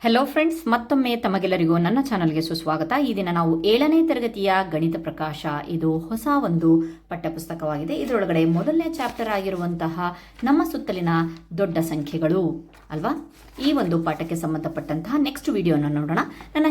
Hello friends, ಮತ್ತೊಮ್ಮೆ ತಮಗೆಲ್ಲರಿಗೂ ನನ್ನ ಚಾನಲ್ಗೆ ಸುಸ್ವಾಗತ. ಈ ದಿನ ನಾವು 7ನೇ ತರಗತಿಯ ಗಣಿತ ಪ್ರಕಾಶ, ಇದು ಹೊಸ ಒಂದು ಪಠ್ಯಪುಸ್ತಕವಾಗಿದೆ. ಇದರೊಳಗಡೆ ಮೊದಲನೇ ಚಾಪ್ಟರ್ ಆಗಿರುವಂತಹ ನಮ್ಮ ಸುತ್ತಲಿನ ದೊಡ್ಡ ಸಂಖ್ಯೆಗಳು ಅಲ್ವಾ, ಈ ಒಂದು ಪಾಠಕ್ಕೆ ಸಂಬಂಧಪಟ್ಟಂತಹ ನೆಕ್ಸ್ಟ್ ವಿಡಿಯೋನ ನೋಡೋಣ. ನನ್ನ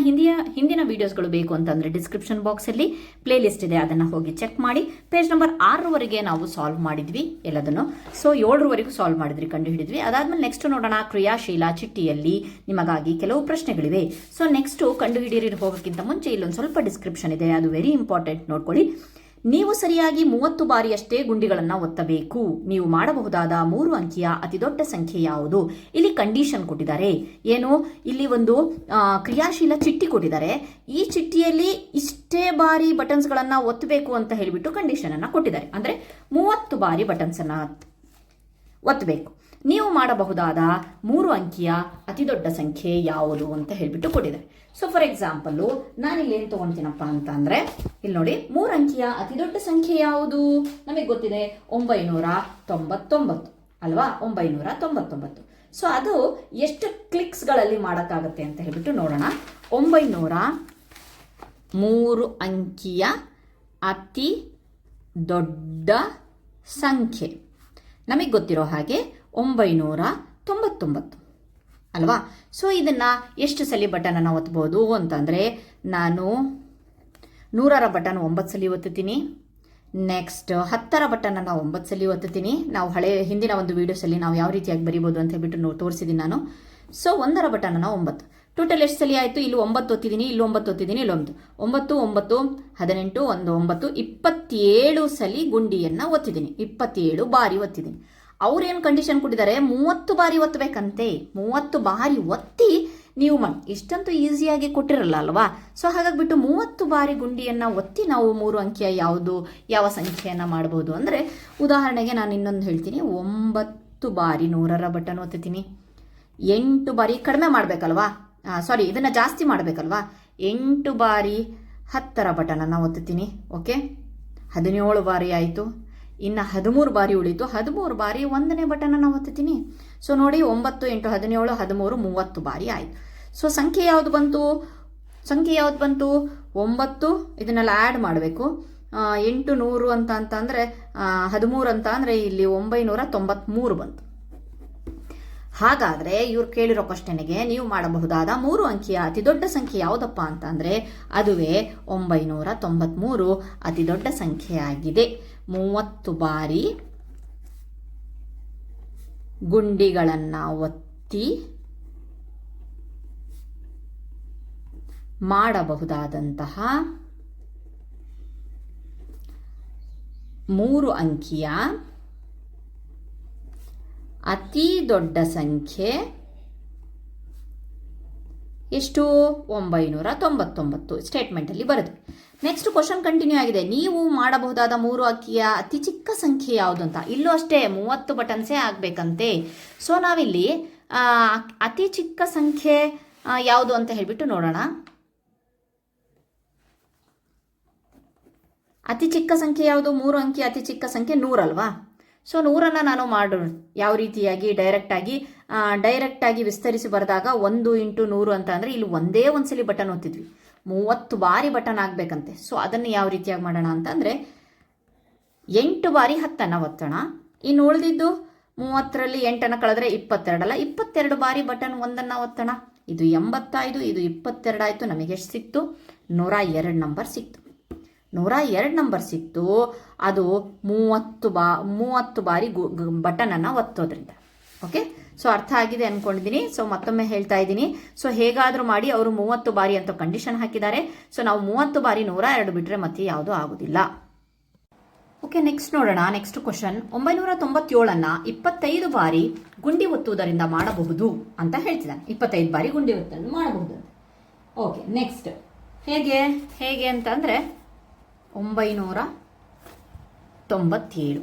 ಹಿಂದಿನ ವಿಡಿಯೋಸ್ಗಳು ಬೇಕು ಅಂತಂದ್ರೆ ಡಿಸ್ಕ್ರಿಪ್ಷನ್ ಬಾಕ್ಸಲ್ಲಿ ಪ್ಲೇ ಲಿಸ್ಟ್ ಇದೆ, ಅದನ್ನು ಹೋಗಿ ಚೆಕ್ ಮಾಡಿ. ಪೇಜ್ ನಂಬರ್ 6ರವರೆಗೆ ನಾವು ಸಾಲ್ವ್ ಮಾಡಿದ್ವಿ ಎಲ್ಲದನ್ನು. ಸೊ 7ರವರೆಗೂ ಸಾಲ್ವ್ ಮಾಡಿದ್ವಿ, ಕಂಡು ಹಿಡಿದ್ವಿ. ಅದಾದ್ಮೇಲೆ ನೆಕ್ಸ್ಟ್ ನೋಡೋಣ, ಕ್ರಿಯಾಶೀಲ ಚಿಟ್ಟಿಯಲ್ಲಿ ನಿಮಗಾಗಿ ಕೆಲವು ಪ್ರಶ್ನೆಗಳಿವೆ. ಸೊ ನೆಕ್ಸ್ಟ್ ಕಂಡುಹಿಡಿಯಲು ಹೋಗೋಕ್ಕಿಂತ ಮುಂಚೆ ಇಲ್ಲೊಂದು ಸ್ವಲ್ಪ ಡಿಸ್ಕ್ರಿಪ್ಷನ್ ಇದೆ, ಅದು ವೆರಿ ಇಂಪಾರ್ಟೆಂಟ್, ನೋಡ್ಕೊಳ್ಳಿ. ನೀವು ಸರಿಯಾಗಿ 30 ಬಾರಿಯಷ್ಟೇ ಗುಂಡಿಗಳನ್ನು ಒತ್ತಬೇಕು. ನೀವು ಮಾಡಬಹುದಾದ 3 ಅಂಕಿಯ ಅತಿ ದೊಡ್ಡ ಸಂಖ್ಯೆ ಯಾವುದು? ಇಲ್ಲಿ ಕಂಡೀಷನ್ ಕೊಟ್ಟಿದ್ದಾರೆ. ಏನು, ಇಲ್ಲಿ ಒಂದು ಕ್ರಿಯಾಶೀಲ ಚಿಟ್ಟಿ ಕೊಟ್ಟಿದ್ದಾರೆ. ಈ ಚಿಟ್ಟಿಯಲ್ಲಿ ಇಷ್ಟೇ ಬಾರಿ ಬಟನ್ಸ್ಗಳನ್ನು ಒತ್ತಬೇಕು ಅಂತ ಹೇಳಿಬಿಟ್ಟು ಕಂಡೀಷನ್ ಅನ್ನ ಕೊಟ್ಟಿದ್ದಾರೆ. ಅಂದ್ರೆ 30 ಬಾರಿ ಬಟನ್ಸ್ ಅನ್ನ ಒತ್ತಬೇಕು. ನೀವು ಮಾಡಬಹುದಾದ 3 ಅಂಕಿಯ ಅತಿ ದೊಡ್ಡ ಸಂಖ್ಯೆ ಯಾವುದು ಅಂತ ಹೇಳಿಬಿಟ್ಟು ಕೊಟ್ಟಿದ್ದಾರೆ. ಸೊ ಫಾರ್ ಎಕ್ಸಾಂಪಲ್ ನಾನಿಲ್ಲಿ ಏನು ತಗೊಂತೀನಪ್ಪ ಅಂತ ಅಂದ್ರೆ, ಇಲ್ಲಿ ನೋಡಿ, 3 ಅಂಕಿಯ ಅತಿ ದೊಡ್ಡ ಸಂಖ್ಯೆ ಯಾವುದು? ನಮಗೆ ಗೊತ್ತಿದೆ 999 ಅಲ್ವಾ, 999. ಸೊ ಅದು ಎಷ್ಟು ಕ್ಲಿಕ್ಸ್ಗಳಲ್ಲಿ ಮಾಡೋಕ್ಕಾಗತ್ತೆ ಅಂತ ಹೇಳ್ಬಿಟ್ಟು ನೋಡೋಣ. 903 ಅಂಕಿಯ ಅತಿ ದೊಡ್ಡ ಸಂಖ್ಯೆ ನಮಗೆ ಗೊತ್ತಿರೋ ಹಾಗೆ 999 ಅಲ್ವಾ. ಸೊ ಇದನ್ನ ಎಷ್ಟು ಸಲ ಬಟನ್ ಅನ್ನು ಒತ್ತಬಹುದು ಅಂತಂದ್ರೆ, ನಾನು 100ರ ಬಟನ್ 9 ಸಲ ಒತ್ತುತ್ತೀನಿ. ನೆಕ್ಸ್ಟ್ 10ರ ಬಟನ್ ಅನ್ನು 9 ಸಲ ಒತ್ತುತ್ತೀನಿ. ನಾವು ಹಿಂದಿನ ಒಂದು ವಿಡಿಯೋಸಲ್ಲಿ ನಾವು ಯಾವ ರೀತಿಯಾಗಿ ಬರೀಬಹುದು ಅಂತ ಹೇಳ್ಬಿಟ್ಟು ತೋರಿಸಿದ್ದೀನಿ ನಾನು. ಸೊ 1ರ ಬಟನ್ ಅನ್ನು 9, ಟೋಟಲ್ ಎಷ್ಟು ಸಲ ಆಯಿತು? ಇಲ್ಲಿ 9 ಒತ್ತಿದ್ದೀನಿ, ಇಲ್ಲಿ 9 ಒತ್ತಿದ್ದೀನಿ, ಇಲ್ಲಿ 9, 9, 18, 9, 27 ಸಲ ಗುಂಡಿಯನ್ನು ಒತ್ತಿದ್ದೀನಿ, 27 ಬಾರಿ ಒತ್ತಿದ್ದೀನಿ. ಅವ್ರೇನು ಕಂಡೀಷನ್ ಕೊಟ್ಟಿದ್ದಾರೆ? 30 ಬಾರಿ ಒತ್ತಬೇಕಂತೆ. 30 ಬಾರಿ ಒತ್ತಿ ನೀವು ಇಷ್ಟಂತೂ ಈಸಿಯಾಗಿ ಕೊಟ್ಟಿರಲ್ಲ ಅಲ್ವಾ. ಸೊ ಹಾಗಾಗ್ಬಿಟ್ಟು 30 ಬಾರಿ ಗುಂಡಿಯನ್ನು ಒತ್ತಿ ನಾವು 3 ಅಂಕಿಯ ಯಾವ ಸಂಖ್ಯೆಯನ್ನು ಮಾಡಬಹುದು ಅಂದರೆ, ಉದಾಹರಣೆಗೆ ನಾನು ಇನ್ನೊಂದು ಹೇಳ್ತೀನಿ. 9 ಬಾರಿ 100ರ ಬಟನ್ ಒತ್ತುತ್ತೀನಿ. 8 ಬಾರಿ ಕಡಿಮೆ ಮಾಡಬೇಕಲ್ವಾ, ಸಾರಿ ಇದನ್ನು ಜಾಸ್ತಿ ಮಾಡಬೇಕಲ್ವಾ. 8 ಬಾರಿ 10ರ ಬಟನನ್ನು ಒತ್ತುತ್ತೀನಿ. ಓಕೆ, 17 ಬಾರಿ ಆಯಿತು. ಇನ್ನು 13 ಬಾರಿ ಉಳಿತು. 13 ಬಾರಿ 1ನೇ ಬಟನನ್ನು ಒತ್ತುತ್ತೀನಿ. ಸೊ ನೋಡಿ, 9, 8, 17, 13, 30 ಬಾರಿ ಆಯಿತು. ಸೊ ಸಂಖ್ಯೆ ಯಾವುದು ಬಂತು? 9. ಇದನ್ನೆಲ್ಲ ಆ್ಯಡ್ ಮಾಡಬೇಕು. 8 100 ಅಂತ ಅಂದರೆ 13 ಅಂತ ಅಂದರೆ ಇಲ್ಲಿ 993 ಬಂತು. ಹಾಗಾದರೆ ಇವ್ರು ಕೇಳಿರೋ ಕ್ವಶನ್ಗೆ ನೀವು ಮಾಡಬಹುದಾದ 3 ಅಂಕಿಯ ಅತಿ ದೊಡ್ಡ ಸಂಖ್ಯೆ ಯಾವುದಪ್ಪ ಅಂತ ಅಂದರೆ, ಅದುವೇ 993 ಅತಿ ದೊಡ್ಡ ಸಂಖ್ಯೆಯಾಗಿದೆ. 30 ಬಾರಿ ಗುಂಡಿಗಳನ್ನು ಒತ್ತಿ ಮಾಡಬಹುದಾದಂತಹ 3 ಅಂಕಿಯ ಅತಿ ದೊಡ್ಡ ಸಂಖ್ಯೆ ಎಷ್ಟು? 999 ಸ್ಟೇಟ್ಮೆಂಟಲ್ಲಿ ಬರುತ್ತೆ. ನೆಕ್ಸ್ಟ್ ಕ್ವಶನ್ ಕಂಟಿನ್ಯೂ ಆಗಿದೆ. ನೀವು ಮಾಡಬಹುದಾದ 3 ಅಂಕಿಯ ಅತಿ ಚಿಕ್ಕ ಸಂಖ್ಯೆ ಯಾವುದು ಅಂತ. ಇಲ್ಲೂ ಅಷ್ಟೇ 30 ಬಟನ್ಸೇ ಆಗಬೇಕಂತೆ. ಸೊ ನಾವಿಲ್ಲಿ ಅತಿ ಚಿಕ್ಕ ಸಂಖ್ಯೆ ಯಾವುದು ಅಂತ ಹೇಳ್ಬಿಟ್ಟು ನೋಡೋಣ. ಅತಿ ಚಿಕ್ಕ ಸಂಖ್ಯೆ ಯಾವುದು? 3 ಅಂಕಿಯ ಅತಿ ಚಿಕ್ಕ ಸಂಖ್ಯೆ 100 ಅಲ್ವಾ. ಸೊ 100ನ್ನು ನಾನು ಮಾಡೋಣ ಯಾವ ರೀತಿಯಾಗಿ ಡೈರೆಕ್ಟಾಗಿ ವಿಸ್ತರಿಸಿ ಬರೆದಾಗ 1 × 100 ಅಂತ ಅಂದರೆ, ಇಲ್ಲಿ ಒಂದೇ ಒಂದ್ಸಲಿ ಬಟನ್ ಒತ್ತಿದ್ವಿ, 30 ಬಾರಿ ಬಟನ್ ಆಗಬೇಕಂತೆ. ಸೊ ಅದನ್ನು ಯಾವ ರೀತಿಯಾಗಿ ಮಾಡೋಣ ಅಂತಂದರೆ, 8 ಬಾರಿ 10ನ್ನು ಒತ್ತೋಣ. ಇನ್ನು ಉಳಿದಿದ್ದು 30ರಲ್ಲಿ 8ನ್ನು ಕಳೆದ್ರೆ 22 ಅಲ್ಲ, 22 ಬಾರಿ ಬಟನ್ 1ನ್ನು ಒತ್ತೋಣ. ಇದು 85, ಇದು 22 ಆಯಿತು. ನಮಗೆ ಎಷ್ಟು ಸಿಕ್ತು? 102 ನಂಬರ್ ಸಿಕ್ತು. 102 ನಂಬರ್ ಸಿಕ್ತು. ಅದು 30 ಬಾರಿ ಬಟನನ್ನು ಒತ್ತೋದ್ರಿಂದ. ಓಕೆ, ಸೊ ಅರ್ಥ ಆಗಿದೆ ಅಂದ್ಕೊಂಡಿದ್ದೀನಿ. ಸೊ ಮತ್ತೊಮ್ಮೆ ಹೇಳ್ತಾ ಇದ್ದೀನಿ. ಸೊ ಹೇಗಾದರೂ ಮಾಡಿ ಅವರು 30 ಬಾರಿ ಅಂತ ಕಂಡೀಷನ್ ಹಾಕಿದ್ದಾರೆ. ಸೊ ನಾವು 30 ಬಾರಿ 102 ಬಿಟ್ಟರೆ ಮತ್ತೆ ಯಾವುದೂ ಆಗೋದಿಲ್ಲ. ಓಕೆ, ನೆಕ್ಸ್ಟ್ ನೋಡೋಣ. ನೆಕ್ಸ್ಟ್ ಕ್ವಶನ್, 997ನ್ನು 25 ಬಾರಿ ಗುಂಡಿ ಒತ್ತುವುದರಿಂದ ಮಾಡಬಹುದು ಅಂತ ಹೇಳ್ತಿದ್ದಾನೆ. 25 ಬಾರಿ ಗುಂಡಿ ಒತ್ತನ್ನು ಮಾಡಬಹುದು ಅಂತ. ಓಕೆ, ನೆಕ್ಸ್ಟ್ ಹೇಗೆ ಅಂತಂದರೆ, 997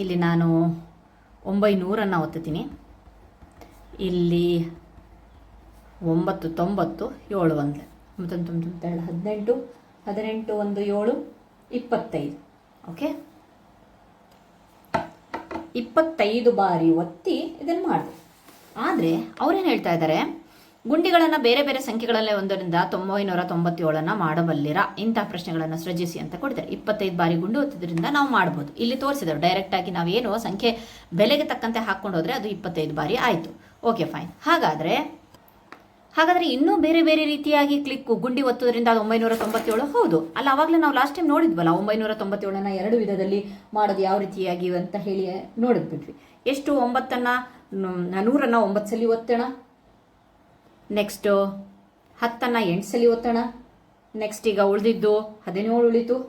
ಇಲ್ಲಿ ನಾನು 900ನ್ನು ಒತ್ತುತ್ತೀನಿ. ಇಲ್ಲಿ 9 9 7 1 18 18 1 7 25. ಓಕೆ, 25 ಬಾರಿ ಒತ್ತಿ ಇದನ್ನು ಮಾಡಿದೆ. ಆದರೆ ಅವ್ರೇನು ಹೇಳ್ತಾ ಇದ್ದಾರೆ, ಗುಂಡಿಗಳನ್ನು ಬೇರೆ ಬೇರೆ ಸಂಖ್ಯೆಗಳಲ್ಲೇ 1ರಿಂದ 997 ಮಾಡಬಲ್ಲಿರಾ? ಇಂತಹ ಪ್ರಶ್ನೆಗಳನ್ನು ಸೃಜಿಸಿ ಅಂತ ಕೊಡ್ತಾರೆ. 25 ಬಾರಿ ಗುಂಡು ಒತ್ತೋದ್ರಿಂದ ನಾವು ಮಾಡ್ಬೋದು. ಇಲ್ಲಿ ತೋರಿಸಿದ್ರು ಡೈರೆಕ್ಟ್ ಆಗಿ ನಾವೇನು ಸಂಖ್ಯೆ ಬೆಲೆಗೆ ತಕ್ಕಂತೆ ಹಾಕೊಂಡು ಹೋದ್ರೆ ಅದು 25 ಬಾರಿ ಆಯಿತು. Okay fine. ಹಾಗಾದ್ರೆ ಇನ್ನೂ ಬೇರೆ ಬೇರೆ ರೀತಿಯಾಗಿ ಗುಂಡಿ ಒತ್ತೋದ್ರಿಂದ ಅದು 997? ಹೌದು ಅಲ್ಲ, ಅವಾಗಲೇ ನಾವು ಲಾಸ್ಟ್ ಟೈಮ್ ನೋಡಿದ್ವಲ್ಲ 997ನ 2 ವಿಧದಲ್ಲಿ ಮಾಡೋದು ಯಾವ ರೀತಿಯಾಗಿ ಅಂತ ಹೇಳಿ ನೋಡಿದ್ಬಿಟ್ವಿ. ಎಷ್ಟು? 9ನ್ನು 100ನ್ನು 9 ಸಲ ಒತ್ತೋಣ, ನೆಕ್ಸ್ಟ್ 10ನ್ನು 8 ಸಲ ಒತ್ತೋಣ, ನೆಕ್ಸ್ಟ್ ಈಗ ಉಳಿದಿದ್ದು 17 ಉಳಿತು.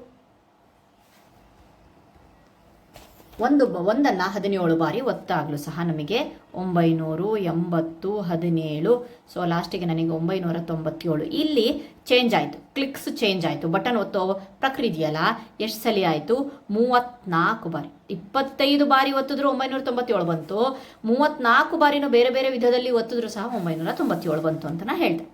ಒಂದನ್ನು 17 ಬಾರಿ ಒತ್ತಾಗಲೂ ಸಹ ನಮಗೆ 980, 17. ಸೊ ಲಾಸ್ಟಿಗೆ ನನಗೆ 997. ಇಲ್ಲಿ ಚೇಂಜ್ ಆಯಿತು, ಕ್ಲಿಕ್ಸ್ ಚೇಂಜ್ ಆಯಿತು. ಬಟನ್ ಒತ್ತೋ ಪ್ರಕ್ರಿಯೆ ಇದೆಯಲ್ಲ, ಎಷ್ಟು ಸಲ ಆಯಿತು? 34 ಬಾರಿ. 25 ಬಾರಿ ಒತ್ತಿದ್ರು 997 ಬಂತು. 34 ಬಾರಿನೂ ಬೇರೆ ಬೇರೆ ವಿಧದಲ್ಲಿ ಒತ್ತಿದ್ರು ಸಹ 997 ಬಂತು ಅಂತ ನಾ ಹೇಳ್ದೆ.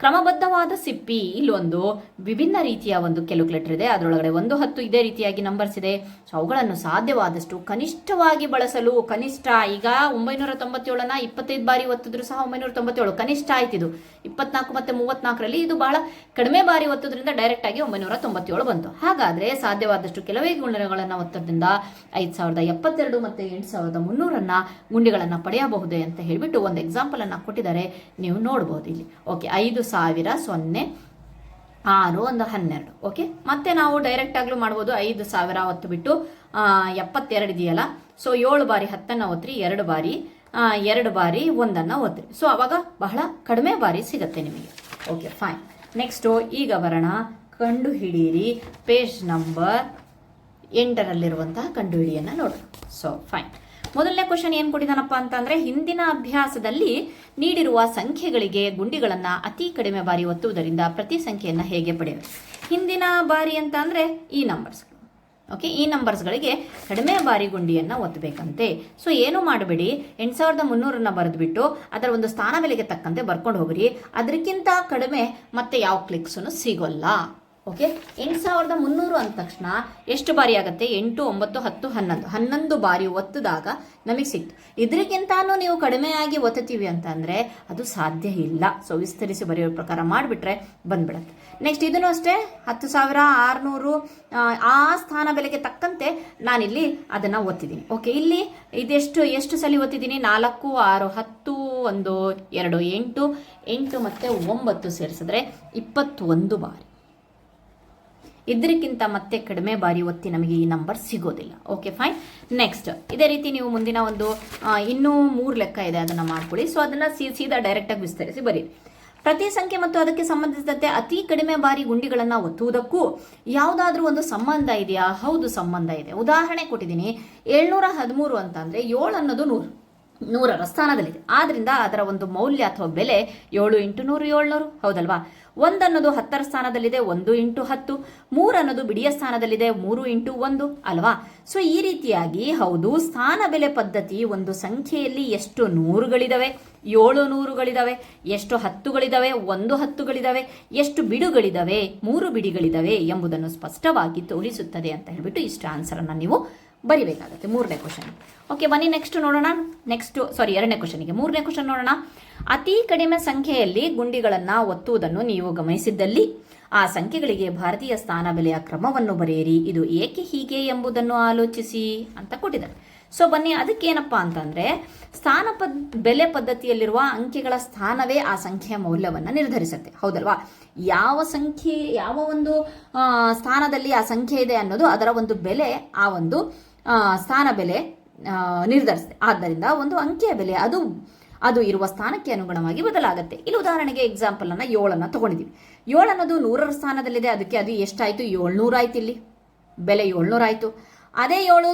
ಕ್ರಮಬದ್ಧವಾದ ಸಿಪ್ಪಿ, ಇಲ್ಲೊಂದು ವಿಭಿನ್ನ ರೀತಿಯ ಒಂದು ಕ್ಯಾಲ್ಕುಲೇಟರ್ ಇದೆ. ಅದರೊಳಗಡೆ 1, 10 ಇದೇ ರೀತಿಯಾಗಿ ನಂಬರ್ಸ್ ಇದೆ. ಸೊ ಅವುಗಳನ್ನು ಸಾಧ್ಯವಾದಷ್ಟು ಕನಿಷ್ಠವಾಗಿ ಬಳಸಲು. ಕನಿಷ್ಠ ಈಗ 997ನ 25 ಬಾರಿ ಒತ್ತಿದ್ರು ಸಹ 997 ಕನಿಷ್ಠ ಆಯ್ತಿದು. 24 ಮತ್ತು 34ರಲ್ಲಿ ಇದು ಬಹಳ ಕಡಿಮೆ ಬಾರಿ ಒತ್ತೋದ್ರಿಂದ ಡೈರೆಕ್ಟ್ ಆಗಿ 997 ಬಂತು. ಹಾಗಾದ್ರೆ ಸಾಧ್ಯವಾದಷ್ಟು ಕೆಲವೇ ಗುಂಡಿಗಳನ್ನು ಒತ್ತೋದ್ರಿಂದ 5072 ಮತ್ತು 8300 ಗುಂಡಿಗಳನ್ನು ಪಡೆಯಬಹುದೇ ಅಂತ ಹೇಳಿಬಿಟ್ಟು ಒಂದು ಎಕ್ಸಾಂಪಲ್ ಅನ್ನ ಕೊಟ್ಟಿದ್ದಾರೆ, ನೀವು ನೋಡಬಹುದು ಇಲ್ಲಿ. ಓಕೆ, 5000 0 6 1 12. ಓಕೆ, ಮತ್ತೆ ನಾವು ಡೈರೆಕ್ಟ್ ಆಗ್ಲೂ ಮಾಡ್ಬೋದು. 5000 ಒತ್ತು ಬಿಟ್ಟು 72 ಇದೆಯಲ್ಲ, ಸೊ 7 ಬಾರಿ 10ನ್ನು ಒತ್ತಿರಿ, 2 ಬಾರಿ 1ನ್ನು ಒತ್ತಿರಿ. ಸೊ ಅವಾಗ ಬಹಳ ಕಡಿಮೆ ಬಾರಿ ಸಿಗುತ್ತೆ ನಿಮಗೆ. Okay fine. ನೆಕ್ಸ್ಟು ಈಗ ಬರೋಣ, ಕಂಡು ಹಿಡಿಯಿರಿ. ಪೇಜ್ ನಂಬರ್ 8ರಲ್ಲಿರುವಂತಹ ಕಂಡು ಹಿಡಿಯನ್ನು ನೋಡೋಣ. So fine. ಮೊದಲನೇ ಕ್ವಶನ್ ಏನು ಕೊಟ್ಟಿದ್ದಾನಪ್ಪ ಅಂತಂದ್ರೆ, ಹಿಂದಿನ ಅಭ್ಯಾಸದಲ್ಲಿ ನೀಡಿರುವ ಸಂಖ್ಯೆಗಳಿಗೆ ಗುಂಡಿಗಳನ್ನು ಅತಿ ಕಡಿಮೆ ಬಾರಿ ಒತ್ತುವುದರಿಂದ ಪ್ರತಿ ಸಂಖ್ಯೆಯನ್ನು ಹೇಗೆ ಪಡೆಯಬೇಕು? ಹಿಂದಿನ ಬಾರಿ ಅಂತ ಅಂದ್ರೆ ಈ ನಂಬರ್ಸ್. ಓಕೆ, ಈ ನಂಬರ್ಸ್ಗಳಿಗೆ ಕಡಿಮೆ ಬಾರಿ ಗುಂಡಿಯನ್ನು ಒತ್ತಬೇಕಂತೆ. ಸೊ ಏನು ಮಾಡಬೇಡಿ, 8300 ಬರೆದ್ಬಿಟ್ಟು ಅದರ ಒಂದು ಸ್ಥಾನ ಬೆಲೆಗೆ ತಕ್ಕಂತೆ ಬರ್ಕೊಂಡು ಹೋಗ್ರಿ. ಅದಕ್ಕಿಂತ ಕಡಿಮೆ ಮತ್ತೆ ಯಾವ ಕ್ಲಿಕ್ಸನ್ನು ಸಿಗೋಲ್ಲ. ಓಕೆ, 8300 ಅಂದ ತಕ್ಷಣ ಎಷ್ಟು ಬಾರಿ ಆಗುತ್ತೆ? 8, 9, 10, 11 ಬಾರಿ ಒತ್ತಿದಾಗ ನಮಗೆ ಸಿಕ್ತು. ಇದಕ್ಕಿಂತಾನು ನೀವು ಕಡಿಮೆಯಾಗಿ ಒತ್ತುತ್ತೀವಿ ಅಂತಂದ್ರೆ ಅದು ಸಾಧ್ಯ ಇಲ್ಲ. ಸೊ ವಿಸ್ತರಿಸಿ ಬರೆಯೋ ಪ್ರಕಾರ ಮಾಡಿಬಿಟ್ರೆ ಬಂದ್ಬಿಡತ್ತೆ. ನೆಕ್ಸ್ಟ್ ಇದನ್ನು ಅಷ್ಟೇ, 10600 ಆ ಸ್ಥಾನ ಬೆಲೆಗೆ ತಕ್ಕಂತೆ ನಾನಿಲ್ಲಿ ಅದನ್ನ ಒತ್ತಿದ್ದೀನಿ. ಓಕೆ, ಇಲ್ಲಿ ಎಷ್ಟು ಸಲ ಒತ್ತಿದ್ದೀನಿ? 4, 6, 10, 1, 2, 8 ಮತ್ತೆ 9 ಸೇರಿಸಿದ್ರೆ 21 ಬಾರಿ. ಇದಕ್ಕಿಂತ ಮತ್ತೆ ಕಡಿಮೆ ಬಾರಿ ಒತ್ತಿ ನಮಗೆ ಈ ನಂಬರ್ ಸಿಗೋದಿಲ್ಲ. Okay fine. ನೆಕ್ಸ್ಟ್ ಇದೇ ರೀತಿ ನೀವು ಮುಂದಿನ ಒಂದು ಇನ್ನೂ 3 ಲೆಕ್ಕ ಇದೆ, ಅದನ್ನ ಮಾಡ್ಕೊಳ್ಳಿ. ಸೊ ಅದನ್ನ ಸೀದಾ ಡೈರೆಕ್ಟ್ ಆಗಿ ವಿಸ್ತರಿಸಿ ಬರೀ. ಪ್ರತಿ ಸಂಖ್ಯೆ ಮತ್ತು ಅದಕ್ಕೆ ಸಂಬಂಧಿಸಿದಂತೆ ಅತಿ ಕಡಿಮೆ ಬಾರಿ ಗುಂಡಿಗಳನ್ನು ಒತ್ತುವುದಕ್ಕೂ ಯಾವುದಾದ್ರೂ ಒಂದು ಸಂಬಂಧ ಇದೆಯಾ? ಹೌದು, ಸಂಬಂಧ ಇದೆ. ಉದಾಹರಣೆ ಕೊಟ್ಟಿದ್ದೀನಿ. 713 ಅಂತಂದ್ರೆ 7 ಅನ್ನೋದು 100ರ ಸ್ಥಾನದಲ್ಲಿದೆ. ಆದ್ರಿಂದ ಅದರ ಒಂದು ಮೌಲ್ಯ ಅಥವಾ ಬೆಲೆ 7 × 100 700. ಹೌದಲ್ವಾ? 1 ಅನ್ನೋದು 10ರ ಸ್ಥಾನದಲ್ಲಿದೆ, 1 × 10. 3 ಅನ್ನೋದು ಬಿಡಿಯ ಸ್ಥಾನದಲ್ಲಿದೆ, 3 × 1 ಅಲ್ವಾ? ಸೊ ಈ ರೀತಿಯಾಗಿ ಹೌದು, ಸ್ಥಾನ ಬೆಲೆ ಪದ್ಧತಿ ಒಂದು ಸಂಖ್ಯೆಯಲ್ಲಿ ಎಷ್ಟು ನೂರುಗಳಿದಾವೆ? 7 ನೂರುಗಳಿದಾವೆ. ಎಷ್ಟು 10ಗಳಿದಾವೆ? 1 10ಗಳಿದಾವೆ. ಎಷ್ಟು ಬಿಡುಗಳಿದಾವೆ? 3 ಬಿಡಿಗಳಿದಾವೆ ಎಂಬುದನ್ನು ಸ್ಪಷ್ಟವಾಗಿ ತೋರಿಸುತ್ತದೆ ಅಂತ ಹೇಳ್ಬಿಟ್ಟು ಇಷ್ಟು ಆನ್ಸರ್ ಅನ್ನ ನೀವು ಬರಿಬೇಕಾಗುತ್ತೆ 3ನೇ ಕ್ವಶನ್. ಓಕೆ, ಬನ್ನಿ ನೆಕ್ಸ್ಟ್ ನೋಡೋಣ. ಎರಡನೇ ಕ್ವಶನ್ಗೆ 3ನೇ ಕ್ವಶನ್ ನೋಡೋಣ. ಅತಿ ಕಡಿಮೆ ಸಂಖ್ಯೆಯಲ್ಲಿ ಗುಂಡಿಗಳನ್ನು ಒತ್ತುವುದನ್ನು ನೀವು ಗಮನಿಸಿದ್ದಲ್ಲಿ ಆ ಸಂಖ್ಯೆಗಳಿಗೆ ಭಾರತೀಯ ಸ್ಥಾನ ಬೆಲೆಯ ಕ್ರಮವನ್ನು ಬರೆಯಿರಿ. ಇದು ಏಕೆ ಹೀಗೆ ಎಂಬುದನ್ನು ಆಲೋಚಿಸಿ ಅಂತ ಕೊಟ್ಟಿದ್ದಾರೆ. ಸೊ ಬನ್ನಿ, ಅದಕ್ಕೇನಪ್ಪಾ ಅಂತಂದ್ರೆ, ಬೆಲೆ ಪದ್ಧತಿಯಲ್ಲಿರುವ ಅಂಕೆಗಳ ಸ್ಥಾನವೇ ಆ ಸಂಖ್ಯೆಯ ಮೌಲ್ಯವನ್ನು ನಿರ್ಧರಿಸುತ್ತೆ. ಹೌದಲ್ವಾ? ಯಾವ ಒಂದು ಸ್ಥಾನದಲ್ಲಿ ಆ ಸಂಖ್ಯೆ ಇದೆ ಅನ್ನೋದು ಅದರ ಒಂದು ಬೆಲೆ, ಆ ಒಂದು ಸ್ಥಾನ ಬೆಲೆ ನಿರ್ಧರಿಸುತ್ತೆ. ಆದ್ದರಿಂದ ಒಂದು ಅಂಕೆಯ ಬೆಲೆ ಅದು ಇರುವ ಸ್ಥಾನಕ್ಕೆ ಅನುಗುಣವಾಗಿ ಬದಲಾಗುತ್ತೆ. ಇಲ್ಲಿ ಉದಾಹರಣೆಗೆ ಎಕ್ಸಾಂಪಲ್ ಅನ್ನ 7 ತಗೊಂಡಿದ್ದೀವಿ. 7 ಅನ್ನೋದು 100ರ ಸ್ಥಾನದಲ್ಲಿದೆ, ಅದಕ್ಕೆ ಅದು ಎಷ್ಟಾಯ್ತು? 700 ಆಯ್ತು. ಇಲ್ಲಿ ಬೆಲೆ 700 ಆಯ್ತು. ಅದೇ 7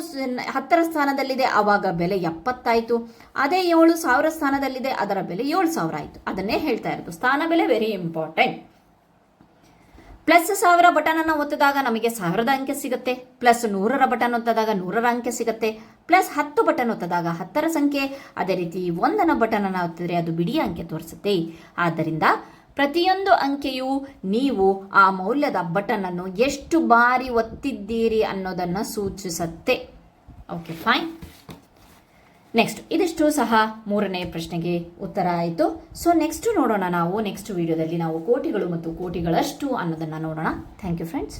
10ರ ಸ್ಥಾನದಲ್ಲಿದೆ, ಆವಾಗ ಬೆಲೆ 70 ಆಯ್ತು. ಅದೇ 7 1000 ಸ್ಥಾನದಲ್ಲಿದೆ, ಅದರ ಬೆಲೆ 7000 ಆಯ್ತು. ಅದನ್ನೇ ಹೇಳ್ತಾ ಇರೋದು, ಸ್ಥಾನ ಬೆಲೆ ವೆರಿ ಇಂಪಾರ್ಟೆಂಟ್. ಪ್ಲಸ್ 1000 ಬಟನ್ ಅನ್ನು ಒತ್ತಿದಾಗ ನಮಗೆ 1000ದ ಅಂಕೆ ಸಿಗುತ್ತೆ. ಪ್ಲಸ್ 100ರ ಬಟನ್ ಒತ್ತಿದಾಗ 100ರ ಅಂಕೆ ಸಿಗುತ್ತೆ. ಪ್ಲಸ್ 10 ಬಟನ್ ಒತ್ತಿದಾಗ 10ರ ಸಂಖ್ಯೆ. ಅದೇ ರೀತಿ 1ನ ಬಟನ್ ಅನ್ನು ಒತ್ತಿದ್ರೆ ಅದು ಬಿಡಿಯ ಅಂಕೆ ತೋರಿಸುತ್ತೆ. ಆದ್ದರಿಂದ ಪ್ರತಿಯೊಂದು ಅಂಕೆಯು ನೀವು ಆ ಮೌಲ್ಯದ ಬಟನ್ ಅನ್ನು ಎಷ್ಟು ಬಾರಿ ಒತ್ತಿದ್ದೀರಿ ಅನ್ನೋದನ್ನು ಸೂಚಿಸುತ್ತೆ. Okay fine. ನೆಕ್ಸ್ಟ್ ಇದಿಷ್ಟು ಸಹ 3ನೇ ಪ್ರಶ್ನೆಗೆ ಉತ್ತರ ಆಯಿತು. ಸೊ ನೆಕ್ಸ್ಟ್ ನೋಡೋಣ ನಾವು ನೆಕ್ಸ್ಟ್ ವಿಡಿಯೋದಲ್ಲಿ ನಾವು ಕೋಟಿಗಳು ಮತ್ತು ಕೋಟಿಗಳಷ್ಟು ಅನ್ನೋದನ್ನ ನೋಡೋಣ. Thank you friends.